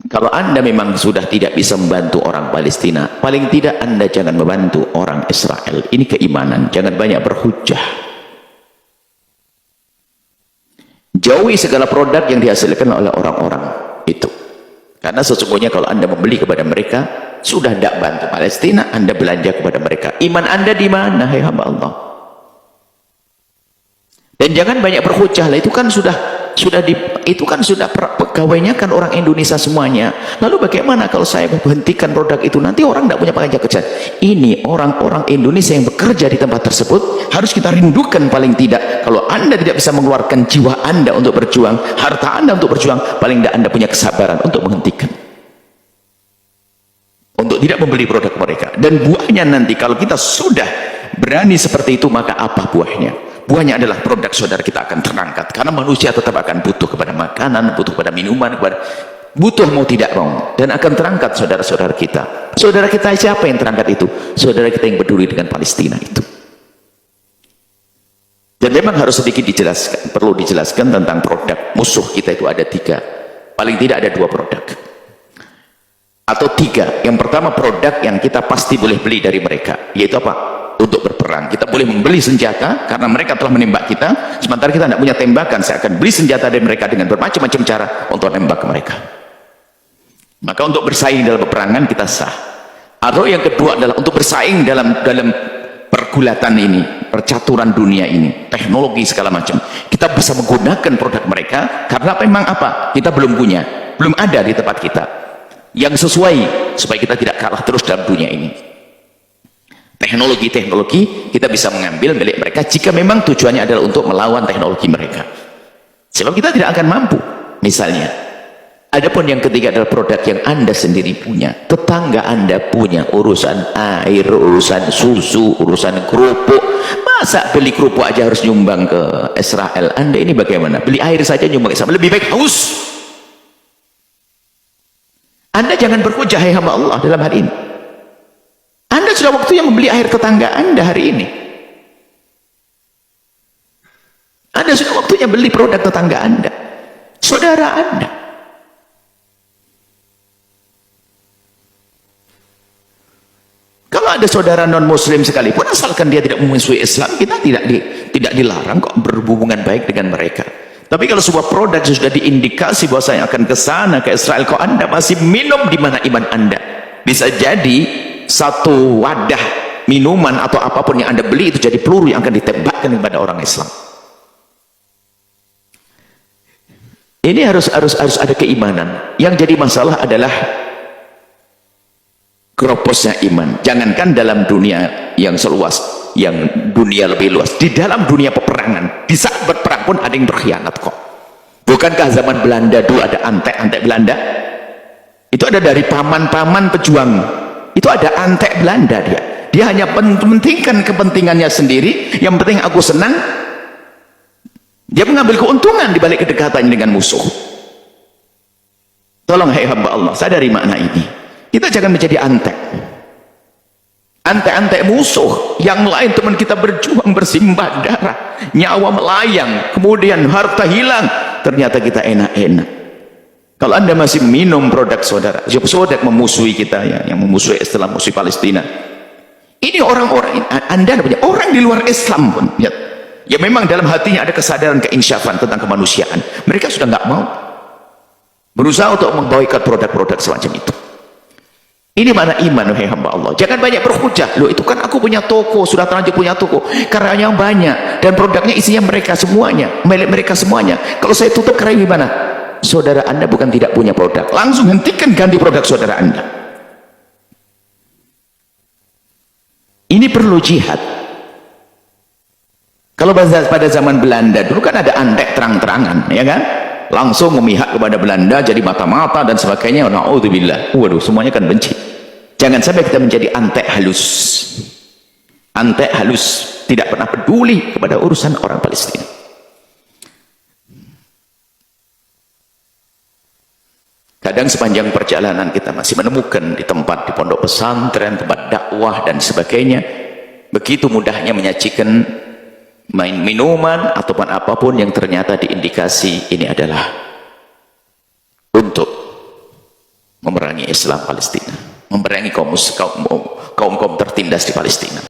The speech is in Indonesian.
Kalau Anda memang sudah tidak bisa membantu orang Palestina, paling tidak Anda jangan membantu orang Israel. Ini keimanan, jangan banyak berhujjah. Jauhi segala produk yang dihasilkan oleh orang-orang itu. Karena sesungguhnya kalau Anda membeli kepada mereka, sudah tidak bantu Palestina, Anda belanja kepada mereka. Iman Anda di mana, hai hamba Allah? Dan jangan banyak berhujjah lah, itu kan sudah pegawainya kan orang Indonesia semuanya. Lalu bagaimana kalau saya menghentikan produk itu, nanti orang tidak punya pekerjaan kerja. Ini orang-orang Indonesia yang bekerja di tempat tersebut harus kita rindukan paling tidak. Kalau Anda tidak bisa mengeluarkan jiwa Anda untuk berjuang, harta Anda untuk berjuang, paling tidak Anda punya kesabaran untuk menghentikan, untuk tidak membeli produk mereka. Dan buahnya nanti kalau kita sudah berani seperti itu, maka apa buahnya? Buahnya adalah produk saudara kita akan terangkat, karena manusia tetap akan butuh kepada makanan, butuh kepada minuman, butuh mau tidak mau, dan akan terangkat saudara-saudara kita. Saudara kita siapa yang terangkat itu? Saudara kita yang peduli dengan Palestina itu. Dan memang harus sedikit dijelaskan, perlu dijelaskan tentang produk musuh kita itu ada 3, paling tidak ada 2 produk atau 3. Yang pertama, produk yang kita pasti boleh beli dari mereka, yaitu apa? Untuk berperang. Kita boleh membeli senjata karena mereka telah menembak kita, sementara kita tidak punya tembakan. Saya akan beli senjata dari mereka dengan bermacam-macam cara untuk menembak mereka. Maka untuk bersaing dalam peperangan kita sah. Atau yang kedua adalah untuk bersaing dalam pergulatan ini, percaturan dunia ini, teknologi segala macam. Kita bisa menggunakan produk mereka karena memang apa? Kita belum punya, belum ada di tempat kita yang sesuai supaya kita tidak kalah terus dalam dunia ini. Teknologi-teknologi kita bisa mengambil milik mereka jika memang tujuannya adalah untuk melawan teknologi mereka. Sebab kita tidak akan mampu. Misalnya, adapun yang ketiga adalah produk yang Anda sendiri punya, tetangga Anda punya, urusan air, urusan susu, urusan kerupuk. Masa beli kerupuk aja harus nyumbang ke Israel? Anda ini bagaimana? Beli air saja nyumbang ke Israel, lebih baik haus. Anda jangan berhujjah, hai hamba Allah, dalam hal ini. Anda sudah waktunya membeli air tetangga Anda hari ini. Anda sudah waktunya beli produk tetangga Anda, saudara Anda. Kalau ada saudara non-muslim sekalipun, asalkan dia tidak memusuhi Islam, kita tidak dilarang kok berhubungan baik dengan mereka. Tapi kalau sebuah produk sudah diindikasi bahwa saya akan ke sana, ke Israel, kok Anda masih minum, di mana iman Anda? Bisa jadi satu wadah minuman atau apapun yang Anda beli itu jadi peluru yang akan ditembakkan kepada orang Islam. Ini harus ada keimanan. Yang jadi masalah adalah keroposnya iman. Jangankan dalam dunia yang seluas, yang dunia lebih luas, di dalam dunia peperangan, di saat berperang pun ada yang berkhianat kok. Bukankah zaman Belanda dulu ada antek-antek Belanda? Itu ada dari paman-paman pejuang. Itu ada antek Belanda dia hanya mementingkan kepentingannya sendiri, yang penting aku senang. Dia mengambil keuntungan di balik kedekatannya dengan musuh. Tolong hai hamba Allah, sadari makna ini. Kita jangan menjadi antek musuh. Yang lain teman kita berjuang, bersimbah darah, nyawa melayang, kemudian harta hilang, ternyata kita enak-enak. Kalau Anda masih minum produk saudara memusuhi kita, ya, yang memusuhi Islam, musuh Palestina. Ini orang-orang, Anda punya orang di luar Islam pun, ya memang dalam hatinya ada kesadaran keinsyafan tentang kemanusiaan. Mereka sudah nggak mau berusaha untuk memboikot produk-produk semacam itu. Ini mana iman, wahai hamba Allah. Jangan banyak berhujjah. Loh, itu kan aku punya toko, sudah terlanjur punya toko, karyanya banyak dan produknya isinya mereka semuanya, milik mereka semuanya. Kalau saya tutup karya gimana? Saudara Anda bukan tidak punya produk, langsung hentikan, ganti produk saudara Anda. Ini perlu jihad. Kalau pada zaman Belanda dulu kan ada antek terang-terangan, ya kan? Langsung memihak kepada Belanda, jadi mata-mata dan sebagainya. Na'udzubillah. Waduh, semuanya kan benci. Jangan sampai kita menjadi antek halus. Antek halus, tidak pernah peduli kepada urusan orang Palestina. Kadang sepanjang perjalanan kita masih menemukan di tempat, di pondok pesantren, tempat dakwah dan sebagainya, begitu mudahnya menyajikan minuman ataupun apapun yang ternyata diindikasi ini adalah untuk memerangi Islam Palestina, memerangi kaum tertindas di Palestina.